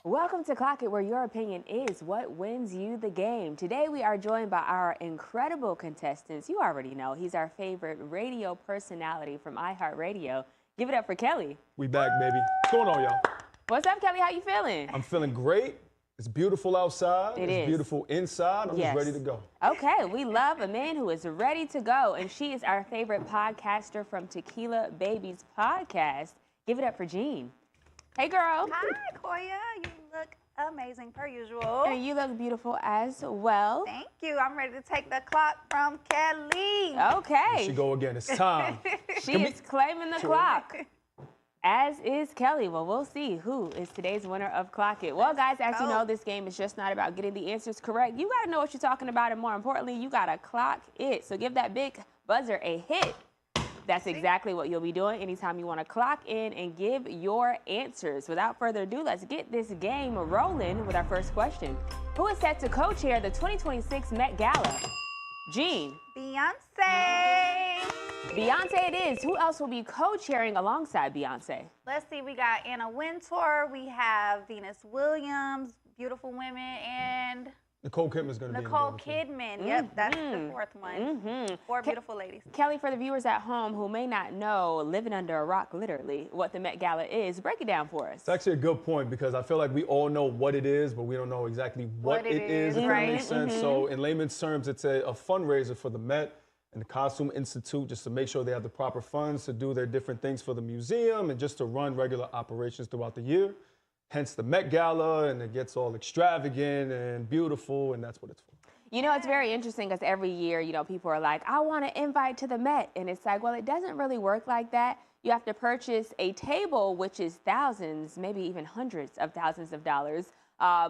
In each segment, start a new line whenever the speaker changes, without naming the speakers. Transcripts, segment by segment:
Welcome to Clock It, where your opinion is what wins you the game. Today we are joined by our incredible contestants. You already know he's our favorite radio personality from iHeartRadio. Give it up for Kelly.
We back, baby. What's going on, y'all?
What's up, Kelly? How you feeling?
I'm feeling great. It's beautiful outside.
It
it's
is.
Beautiful inside. I'm just ready to go.
Okay, we love a man who is ready to go, and she is our favorite podcaster from Tequila Babies podcast. Give it up for Jean. Hey, girl.
Hi, Koiya. You look amazing per usual.
And you look beautiful as well.
Thank you. I'm ready to take the clock from Kelly.
Okay.
Here she go again. It's time.
She is claiming the clock. As is Kelly. Well, we'll see who is today's winner of Clock It. Well, guys, as you know, this game is just not about getting the answers correct. You got to know what you're talking about, and more importantly, you got to clock it. So give that big buzzer a hit. That's exactly what you'll be doing anytime you want to clock in and give your answers. Without further ado, let's get this game rolling with our first question. Who is set to co-chair the 2026 Met Gala? Jean.
Beyonce.
Beyonce it is. Who else will be co-chairing alongside Beyonce?
Let's see. We got Anna Wintour. We have Venus Williams, Beautiful Women, and
Nicole Kidman's going to be
Nicole
in the
Kidman. Yep, that's the fourth one. Four beautiful ladies.
Kelly, for the viewers at home who may not know, living under a rock literally, what the Met Gala is, break it down for us.
It's actually a good point because I feel like we all know what it is, but we don't know exactly what it is, if that makes sense. So in layman's terms, it's a fundraiser for the Met and the Costume Institute just to make sure they have the proper funds to do their different things for the museum and just to run regular operations throughout the year. Hence the Met Gala, and it gets all extravagant and beautiful, and that's what it's for.
You know, it's very interesting because every year, you know, people are like, I want to invite to the Met. And it's like, well, it doesn't really work like that. You have to purchase a table, which is thousands, maybe even hundreds of thousands of dollars,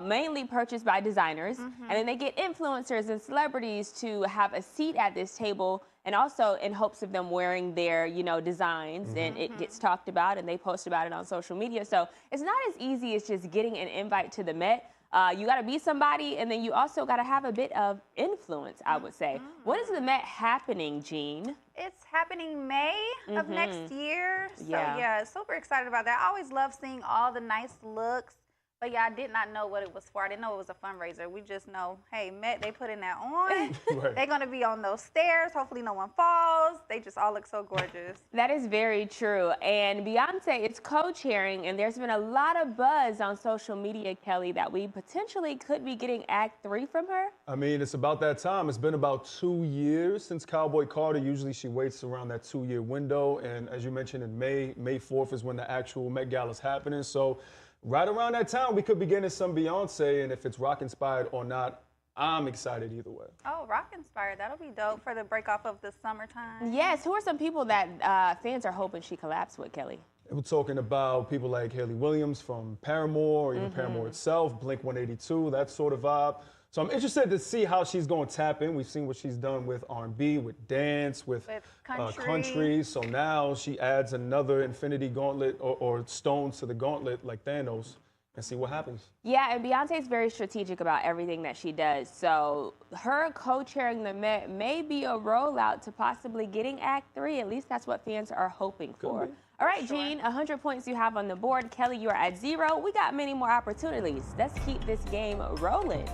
mainly purchased by designers. And then they get influencers and celebrities to have a seat at this table, and also in hopes of them wearing their, you know, designs, and it gets talked about and they post about it on social media. So it's not as easy as just getting an invite to the Met. You got to be somebody, and then you also got to have a bit of influence, I would say. When is the Met happening, Jean?
It's happening May of next year. So yeah, super excited about that. I always love seeing all the nice looks. But yeah, I did not know what it was for. I didn't know it was a fundraiser. We just know, hey, Met, they putting that on. They're going to be on those stairs. Hopefully no one falls. They just all look so gorgeous.
That is very true. And Beyonce is co-chairing, and there's been a lot of buzz on social media, Kelly, that we potentially could be getting Act 3 from her.
I mean, it's about that time. It's been about 2 years since Cowboy Carter. Usually she waits around that 2-year window. And as you mentioned, in May 4th is when the actual Met Gala is happening. So right around that time, we could be getting some Beyonce, and if it's rock-inspired or not, I'm excited either way.
Oh, rock-inspired. That'll be dope for the break off of the summertime.
Yes, who are some people that fans are hoping she collabs with, Kelly?
We're talking about people like Hayley Williams from Paramore, or even Paramore itself, Blink-182, that sort of vibe. So I'm interested to see how she's going to tap in. We've seen what she's done with R&B, with dance, with country. So now she adds another infinity gauntlet or stones to the gauntlet like Thanos, and see what happens.
Yeah, and Beyonce is very strategic about everything that she does. So her co-chairing the Met may be a rollout to possibly getting Act 3. At least that's what fans are hoping for. All right, Jean, 100 points you have on the board. Kelly, you are at 0. We got many more opportunities. Let's keep this game rolling.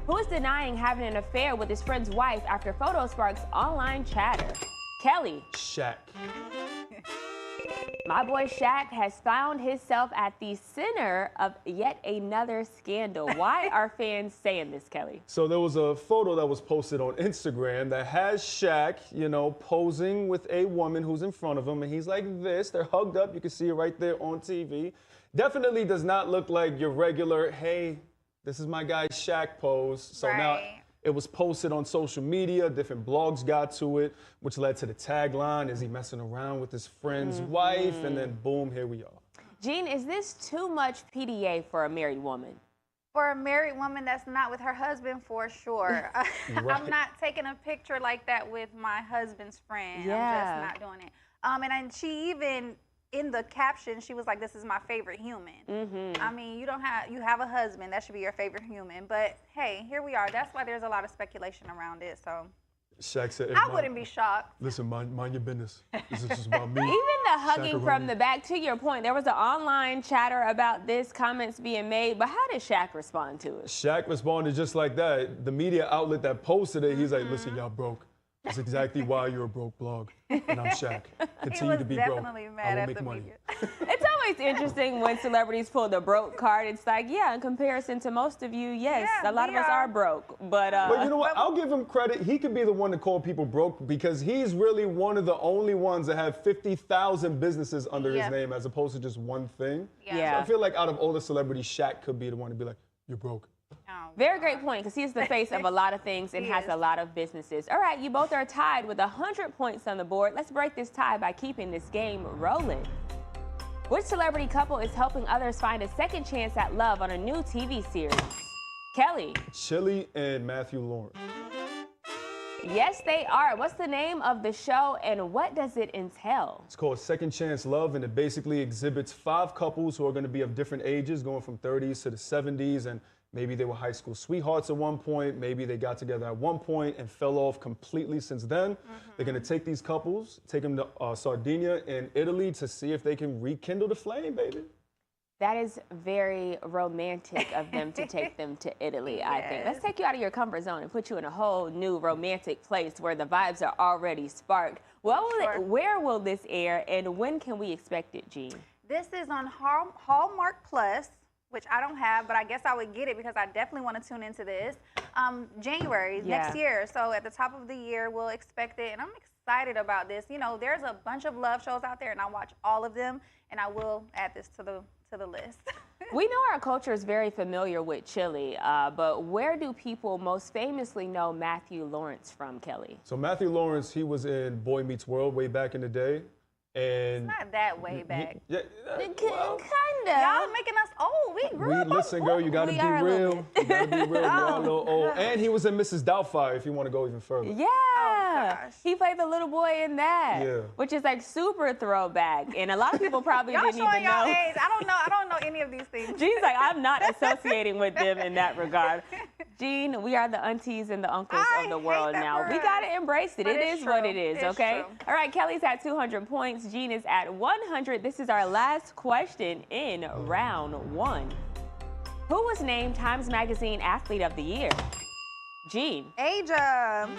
Who is denying having an affair with his friend's wife after photo sparks online chatter? Kelly.
Shaq.
My boy Shaq has found himself at the center of yet another scandal. Why are fans saying this, Kelly?
So there was a photo that was posted on Instagram that has Shaq, you know, posing with a woman who's in front of him, and he's like this. They're hugged up. You can see it right there on TV. Definitely does not look like your regular, hey, this is my guy Shaq pose. So now it was posted on social media. Different blogs got to it, which led to the tagline, is he messing around with his friend's wife? And then boom, here we are.
Jean, is this too much PDA for a married woman?
For a married woman that's not with her husband, for sure. I'm not taking a picture like that with my husband's friend. I'm just not doing it. And she even, in the caption, she was like, this is my favorite human. I mean, you have a husband, that should be your favorite human. But hey, here we are. That's why there's a lot of speculation around it. So
Shaq said,
I wouldn't be shocked.
Listen, mind your business. This is just about me.
Even the hugging from
Shaq-a-roni.
the back, to your point, there was an online chatter about this, comments being made, but how did Shaq respond to it?
Shaq responded just like that. The media outlet that posted it, he's like, listen, y'all broke. That's exactly why you're a broke blog. And I'm Shaq. Continue to be broke.
Definitely
I
mad
will
at
make
the
money.
media.
It's always interesting when celebrities pull the broke card. It's like, yeah, in comparison to most of you, yes,
Yeah,
a lot of
we
us are broke. But
But you know what? I'll give him credit. He could be the one to call people broke because he's really one of the only ones that have 50,000 businesses under his
Yeah.
name as opposed to just one thing.
Yeah.
So I feel like out of all the celebrities, Shaq could be the one to be like, you're broke.
Oh,
very great point, because he's the face of a lot of things and
He
has
is.
a lot of businesses. All right, you both are tied with 100 points on the board. Let's break this tie by keeping this game rolling. Which celebrity couple is helping others find a second chance at love on a new TV series? Kelly.
Chili and Matthew Lawrence.
Yes, they are. What's the name of the show and what does it entail?
It's called Second Chance Love, and it basically exhibits 5 couples who are going to be of different ages, going from 30s to the 70s, and maybe they were high school sweethearts at one point, maybe they got together at one point and fell off completely since then. They're going to take these couples, take them to Sardinia in Italy to see if they can rekindle the flame, baby.
That is very romantic of them to take them to Italy, I think. Let's take you out of your comfort zone and put you in a whole new romantic place where the vibes are already sparked. Where will this air and when can we expect it, Jean?
This is on Hallmark Plus, which I don't have, but I guess I would get it because I definitely want to tune into this. January next year. So at the top of the year, we'll expect it. And I'm excited about this. You know, there's a bunch of love shows out there, and I watch all of them. And I will add this to the list.
We know our culture is very familiar with chili, but where do people most famously know Matthew Lawrence from, Kelly?
So Matthew Lawrence, he was in Boy Meets World way back in the day. And
Not that way back.
yeah, well,
Kinda.
Y'all making us old. We grew up.
listen, girl, you gotta
We
be
are a little
real. You gotta be real. We are a little old. And he was in Mrs. Doubtfire, if you want to go even further.
Yeah.
gosh.
He played the little boy in that.
Yeah.
Which is like super throwback. And a lot of people probably
Y'all
didn't
showing
even
y'all
know.
age. I don't know any of these things.
Jean's like, I'm not associating with them in that regard. Jean, we are the aunties and the uncles
I
of the
hate
world
that
now.
for
We
us.
got to embrace it.
But
It
it's
is what
true.
it is,
It's
okay?
true.
All right, Kelly's at 200 points. Jean is at 100. This is our last question in round one. Who was named Times Magazine Athlete of the Year? Jean.
Asia.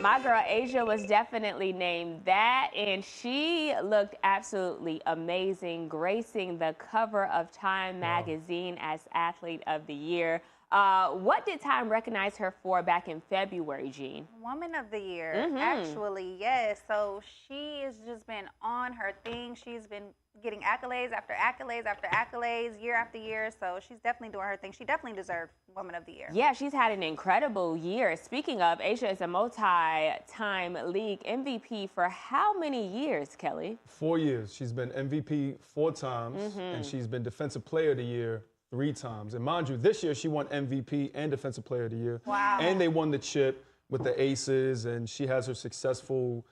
My girl Asia was definitely named that, and she looked absolutely amazing, gracing the cover of Time Magazine as Athlete of the Year. What did Time recognize her for back in February, Jean?
Woman of the Year, actually, yes. So she has just been on her thing. She's been getting accolades after accolades after accolades, year after year. So she's definitely doing her thing. She definitely deserved Woman of the Year.
Yeah, she's had an incredible year. Speaking of, Asia is a multi-time league MVP for how many years, Kelly?
4 years. She's been MVP 4 times, and she's been Defensive Player of the Year 3 times. And mind you, this year she won MVP and Defensive Player of the Year.
Wow.
And they won the chip with the Aces, and she has her successful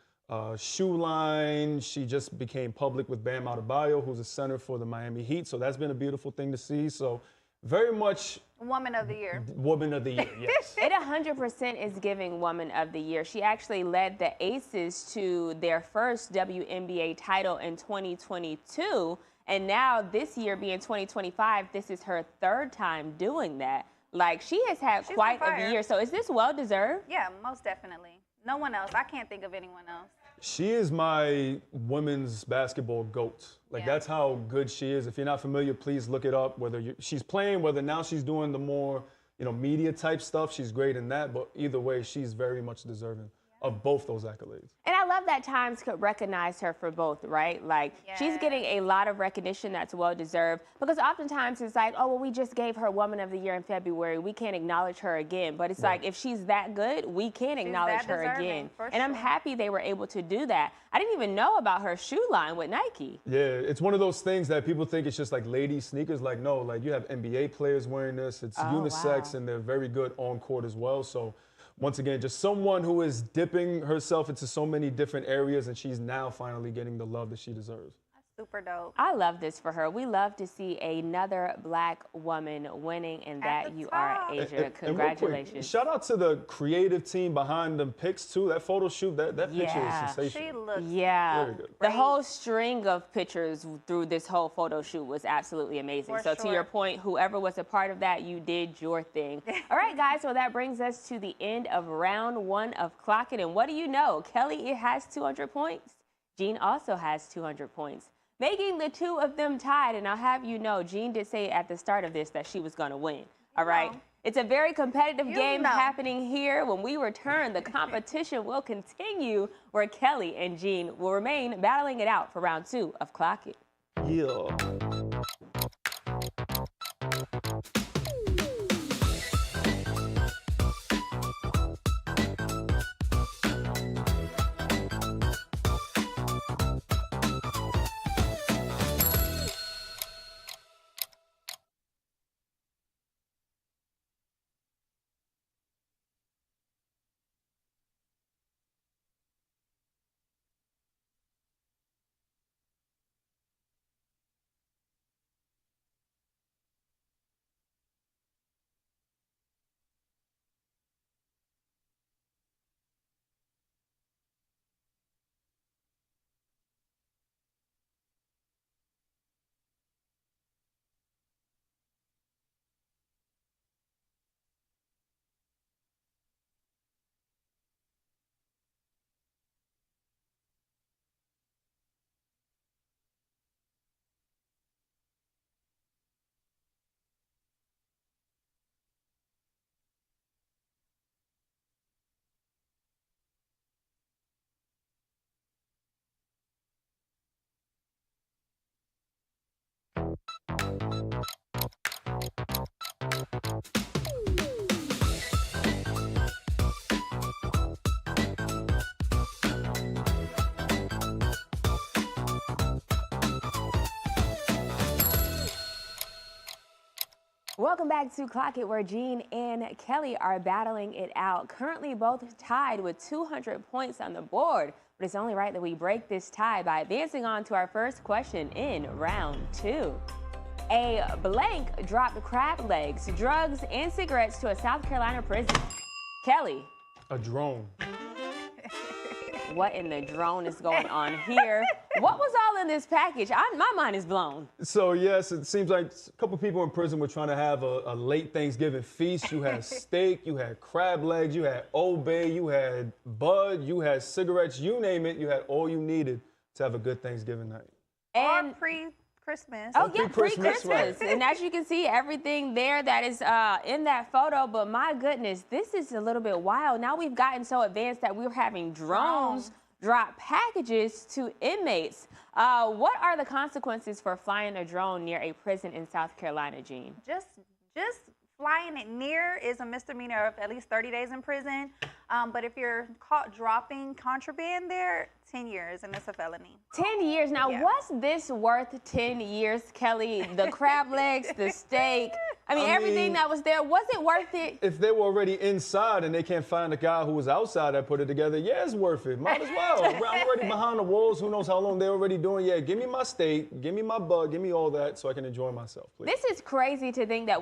shoe line. She just became public with Bam Adebayo, who's a center for the Miami Heat. So that's been a beautiful thing to see. So very much
Woman of the Year.
Woman of the Year, yes.
It 100% is giving Woman of the Year. She actually led the Aces to their first WNBA title in 2022. And now this year being 2025, this is her 3rd time doing that. Like, she has had
She's
quite
on
a
fire.
year. So is this well-deserved?
Yeah, most definitely. No one else. I can't think of anyone else.
She is my women's basketball GOAT. Like,
Yeah.
that's how good she is. If you're not familiar, please look it up. Whether she's playing, whether now she's doing the more, media type stuff, she's great in that. But either way, she's very much deserving of both those accolades.
And I love that Times could recognize her for both, right? Like, she's getting a lot of recognition that's well-deserved, because oftentimes it's like, oh, well, we just gave her Woman of the Year in February. We can't acknowledge her again. But it's like, if she's that good, we can acknowledge
that
her
deserving,
again.
for
And I'm
sure.
happy they were able to do that. I didn't even know about her shoe line with Nike.
Yeah, it's one of those things that people think it's just like lady sneakers. Like, no, like you have NBA players wearing this. It's unisex,
wow.
and they're very good on court as well. So once again, just someone who is dipping herself into so many different areas, and she's now finally getting the love that she deserves.
That's Super dope.
I love this for her. We love to see another Black woman winning, and
At
that
the
you are,
top.
Asia.
And real quick,
Congratulations.
shout out to the creative team behind them pics too. That photo shoot, that picture is
Yeah.
sensational.
She looks
Very good.
The
great.
whole string of pictures through this whole photo shoot was absolutely amazing.
For
So to
sure.
your point, whoever was a part of that, you did your thing. All right, guys, so that brings us to the end of round 1 of Clock It. And what do you know? Kelly, it has 200 points. Jean also has 200 points, making the two of them tied. And I'll have you know, Jean did say at the start of this that she was going to win. All right. It's a very competitive game happening here. When we return, the competition will continue where Kelly and Jean will remain battling it out for round 2 of Clock It.
Yeah.
Welcome back to Clock It, where Jean and Kelly are battling it out. Currently both tied with 200 points on the board, but it's only right that we break this tie by advancing on to our first question in round 2. A blank dropped crab legs, drugs, and cigarettes to a South Carolina prison. Kelly,
A drone.
what in the drone is going on here? What was all in this package? My mind is blown.
So yes, it seems like a couple people in prison were trying to have a late Thanksgiving feast. You had steak, you had crab legs, you had Old Bay, you had bud, you had cigarettes, you name it. You had all you needed to have a good Thanksgiving night.
And
or pre-Christmas.
oh, yeah,
pre-Christmas,
pre-Christmas.
right.
And as you can see, everything there that is in that photo. But my goodness, this is a little bit wild. Now we've gotten so advanced that we're having drones drop packages to inmates. What are the consequences for flying a drone near a prison in South Carolina, Jean?
Just flying it near is a misdemeanor of at least 30 days in prison. But if you're caught dropping contraband there, 10 years, and it's a felony.
10 years. Now,
Yeah.
was this worth 10 years, Kelly? The crab legs, the steak, I mean, everything that was there, was it worth it?
If they were already inside and they can't find the guy who was outside that put it together, yeah, it's worth it. Might as well. I'm already behind the walls. Who knows how long they're already doing? Yeah, give me my steak, give me my bug, give me all that so I can enjoy myself, please.
This is crazy to think that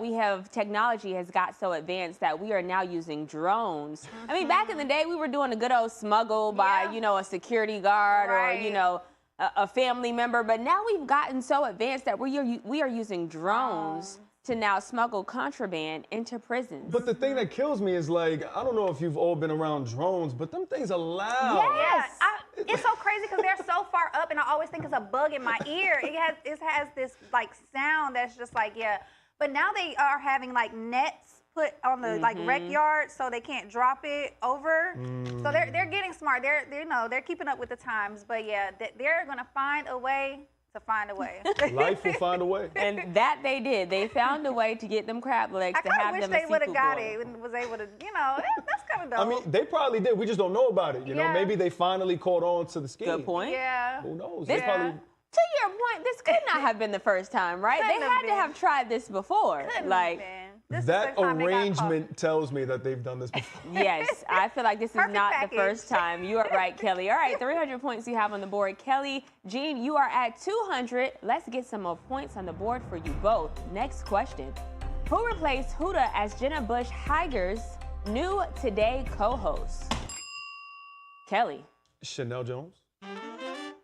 technology has got so advanced that we are now using drones. I mean, back in the day, we were doing a good old smuggle by, a security guard or, a family member. But now we've gotten so advanced that we are using drones to now smuggle contraband into prisons.
But the thing that kills me is, like, I don't know if you've all been around drones, but them things are loud.
Yes.
Yeah, it's so crazy because they're so far up, and I always think it's a bug in my ear. It has this like sound that's just like, yeah. But now they are having like nets put on the like rec yard so they can't drop it over. So they're getting smart. They're keeping up with the times. But yeah, they're gonna find a way to find a way.
Life will find a way.
And that they did. They found a way to get them crab legs to have
I
them
wish
a
they would have
seafood
got
boil.
it and was able to, that's kind of dope.
I mean, they probably did. We just don't know about it. You know,
Yeah.
maybe they finally caught on to the scheme.
Good point.
yeah.
Who knows?
This-
They probably
To your point, this could not have been the first time, right? They had to have tried this before.
That arrangement tells me that they've done this before.
Yes, I feel like this is not
package.
the first time. You are right, Kelly. All right, 300 points you have on the board. Kelly, Gene, you are at 200. Let's get some more points on the board for you both. Next question. Who replaced Huda as Jenna Bush Hager's new Today co-host? Kelly.
Chanel Jones.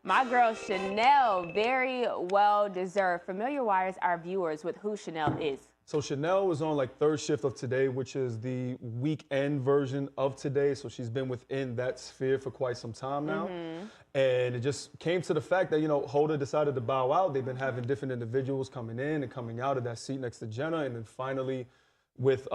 My girl Chanel, very well deserved. Familiarize our viewers with who Chanel is.
So Chanel was on like third shift of Today, which is the weekend version of Today. So she's been within that sphere for quite some time now. And it just came to the fact that, you know, Hoda decided to bow out. They've been having different individuals coming in and coming out of that seat next to Jenna. And then finally, with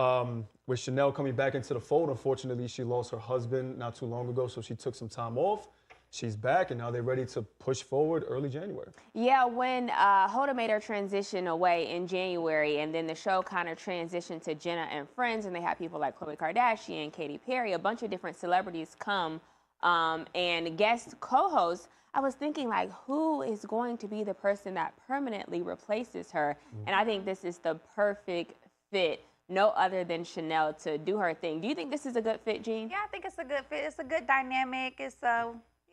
Chanel coming back into the fold, unfortunately, she lost her husband not too long ago. So she took some time off. She's back, and now they're ready to push forward early January. Yeah, when Hoda made her transition away in January, and then the show kind of transitioned to Jenna and Friends, and they had people like Khloe Kardashian, Katy Perry, a bunch of different celebrities come and guest co-hosts. I was thinking, like, who is going to be the person that permanently replaces her? And I think this is the perfect fit. No other than Chanel to do her thing. Do you think this is a good fit, Jean?
Yeah, I think it's a good fit. It's a good dynamic. It's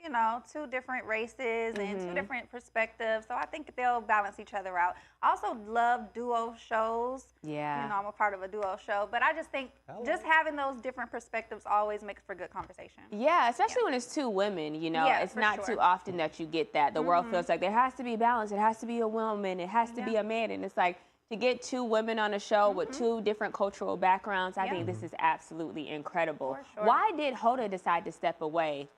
you know, two different races and two different perspectives. So I think they'll balance each other out. I also love duo shows.
Yeah.
You know, I'm a part of a duo show. But I just think just having those different perspectives always makes for good conversation.
Yeah, especially when it's two women, you know.
Yeah,
it's not too often that you get that. The world feels like there has to be balance. It has to be a woman. It has to be a man. And it's like, to get two women on a show with two different cultural backgrounds, I think this is absolutely incredible.
For sure.
Why did Hoda decide to step away?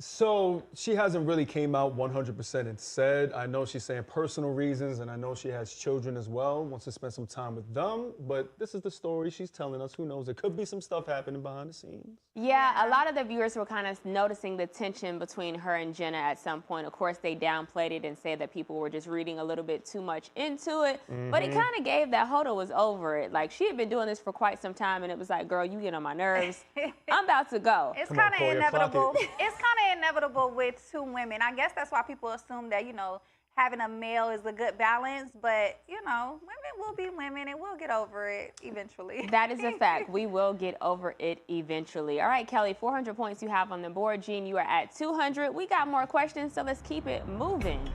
So she hasn't really came out 100% and said. I know she's saying personal reasons, and I know she has children as well, wants to spend some time with them. But this is the story she's telling us. Who knows? There could be some stuff happening behind the scenes.
Yeah, a lot of the viewers were kind of noticing the tension between her and Jenna at some point. Of course, they downplayed it and said that people were just reading a little bit too much into it. But it kind of gave that Hoda was over it. Like, she had been doing this for quite some time, and it was like, girl, you get on my nerves. I'm about to go.
It's kind of inevitable. It's kind of inevitable with two women. I guess that's why people assume that, you know, having a male is a good balance, but, you know, women will be women and we'll get over it eventually.
That is a fact. We will get over it eventually. All right, Kelly, 400 points you have on the board. Jean, you are at 200. We got more questions, so let's keep it moving.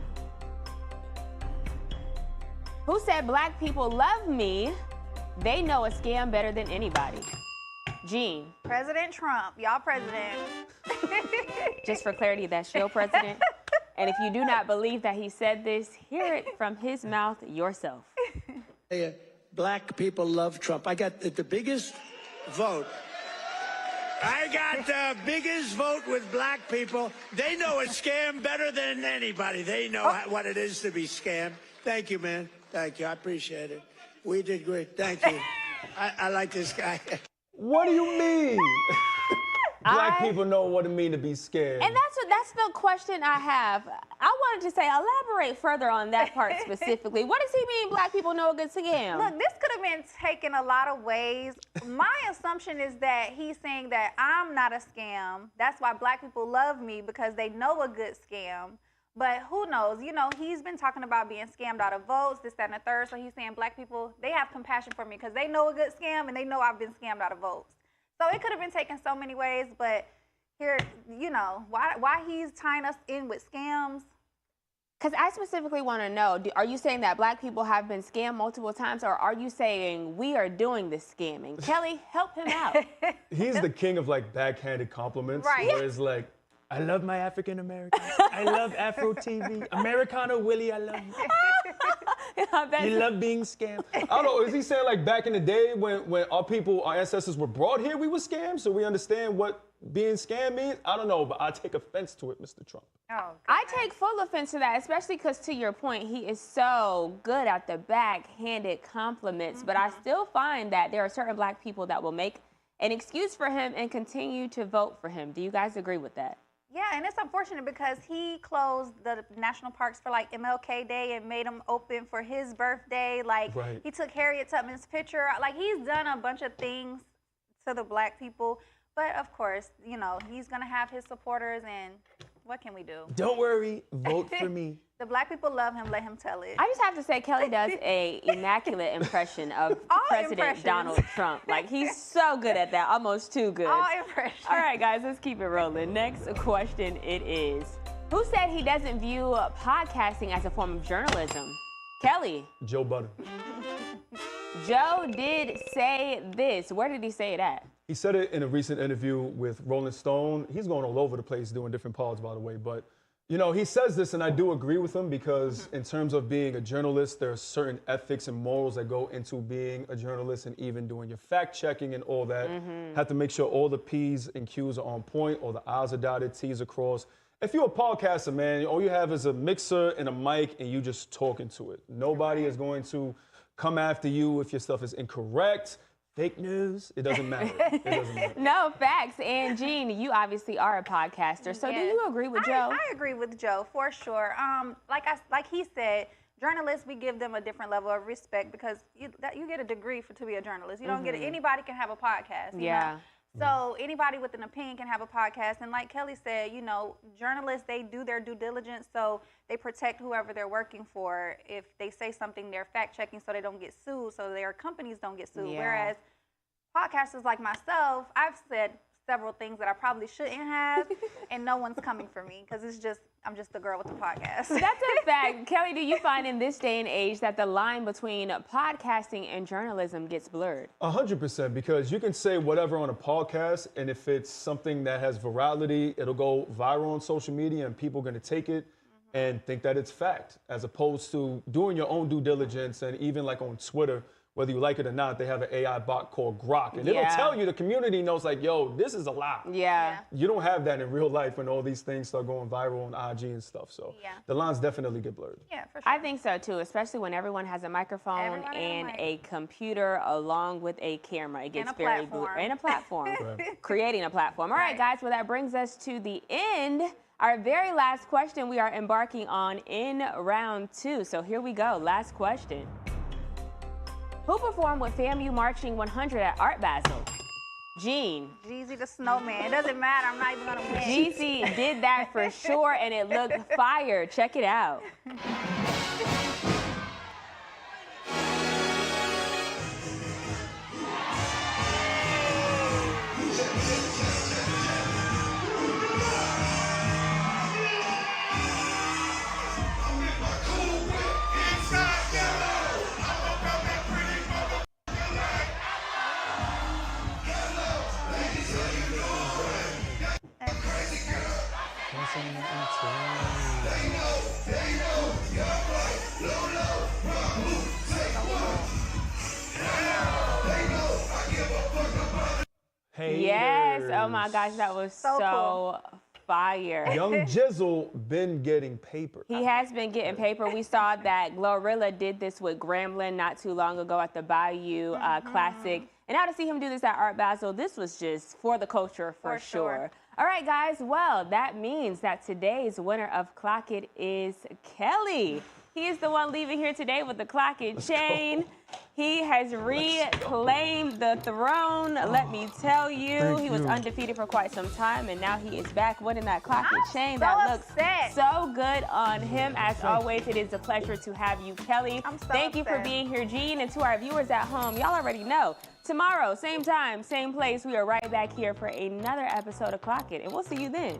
Who said black people love me? They know a scam better than anybody. Jean.
President Trump. Y'all president.
Just for clarity, that's your president. And if you do not believe that he said this, hear it from his mouth yourself.
Black people love Trump. I got the biggest vote. I got the biggest vote with black people. They know a scam better than anybody. They know what it is to be scammed. Thank you, man. Thank you. I appreciate it. We did great. Thank you. I like this guy.
What do you mean? Black people know what it means to be scared.
And that's the question I have. I wanted to say, elaborate further on that part specifically. What does he mean black people know a good scam?
Look, this could have been taken a lot of ways. My assumption is that he's saying that I'm not a scam. That's why black people love me, because they know a good scam. But who knows? You know, he's been talking about being scammed out of votes, this, that, and the third. So he's saying black people, they have compassion for me because they know a good scam and they know I've been scammed out of votes. So it could have been taken so many ways, but here, you know, why he's tying us in with scams?
Because I specifically want to know, are you saying that black people have been scammed multiple times, or are you saying we are doing this scamming? Kelly, help him out.
He's the king of, like, backhanded compliments.
Right.
Where it's like, I love my African Americans. I love Afro TV. Americana Willie, I love you. You love being scammed. I don't know, is he saying like back in the day when our ancestors were brought here, we were scammed, so we understand what being scammed means? I don't know, but I take offense to it, Mr. Trump.
Oh,
I take full offense to that, especially because, to your point, he is so good at the backhanded compliments. But I still find that there are certain black people that will make an excuse for him and continue to vote for him. Do you guys agree with that?
Yeah, and it's unfortunate because he closed the national parks for like MLK Day and made them open for his birthday. Like, he took Harriet Tubman's picture. Like, he's done a bunch of things to the black people. But of course, you know, he's going to have his supporters, and What can we do?
Don't worry, vote for me.
The black people love him. Let him tell it.
I just have to say, Kelly does a immaculate impression of President
impressions.
Donald Trump. Like, he's so good at that, almost too good.
All impressions.
All right, guys, let's keep it rolling. Next question it is, who said he doesn't view podcasting as a form of journalism? Kelly.
Joe Budden.
Joe did say this. Where did he say it at?
He said it in a recent interview with Rolling Stone. He's going all over the place doing different pods, by the way. But, you know, he says this, and I do agree with him because in terms of being a journalist, there are certain ethics and morals that go into being a journalist and even doing your fact checking and all that. Have to make sure all the P's and Q's are on point, all the I's are dotted, T's are crossed. If you're a podcaster, man, all you have is a mixer and a mic and you just talking to it. Nobody is going to come after you if your stuff is incorrect. Fake news, it doesn't matter. It doesn't matter.
No, facts. And Jean, you obviously are a podcaster. So do you agree with Joe?
I agree with Joe, for sure. Like he said, journalists, we give them a different level of respect because you get a degree to be a journalist. You don't get it. Anybody can have a podcast. You know? So anybody with an opinion can have a podcast. And like Kelly said, you know, journalists, they do their due diligence. So they protect whoever they're working for. If they say something, they're fact checking so they don't get sued, so their companies don't get sued. Whereas podcasters like myself, I've said several things that I probably shouldn't have, and no one's coming for me because I'm just the girl with the podcast.
That's a fact. Kelly, do you find in this day and age that the line between podcasting and journalism gets blurred?
100%, because you can say whatever on a podcast, and if it's something that has virality, it'll go viral on social media, and people are going to take it and think that it's fact, as opposed to doing your own due diligence. And even like on Twitter, whether you like it or not, they have an AI bot called Grok, and it'll tell you, the community knows, like, yo, this is a lie. You don't have that in real life when all these things start going viral on IG and stuff. So the lines definitely get blurred.
Yeah, for sure.
I think so too, especially when everyone has a microphone and a computer along with a camera. It gets very blurred. And a platform. Creating a platform. All right, guys, well, that brings us to the end. Our very last question we are embarking on in round 2. So here we go. Last question. Who performed with FAMU Marching 100 at Art Basel? Jean.
Jeezy the Snowman. It doesn't matter. I'm not even going to win.
Jeezy did that for sure, and it looked fire. Check it out. Yes, oh my gosh, that was so cool. Fire.
Young Jizzle been getting paper.
He has been getting paper. We saw that Glorilla did this with Grambling not too long ago at the Bayou Classic. And now to see him do this at Art Basel, this was just for the culture for sure. All right, guys, well, that means that today's winner of Clock It is Kelly. He is the one leaving here today with the Clock It chain. He has reclaimed the throne. Let me tell you, he was undefeated for quite some time, and now he is back winning that Clock It chain. That looks so good on him. As always, it is a pleasure to have you, Kelly. Thank you for being here, Jean, and to our viewers at home. Y'all already know. Tomorrow, same time, same place, we are right back here for another episode of Clock It, and we'll see you then.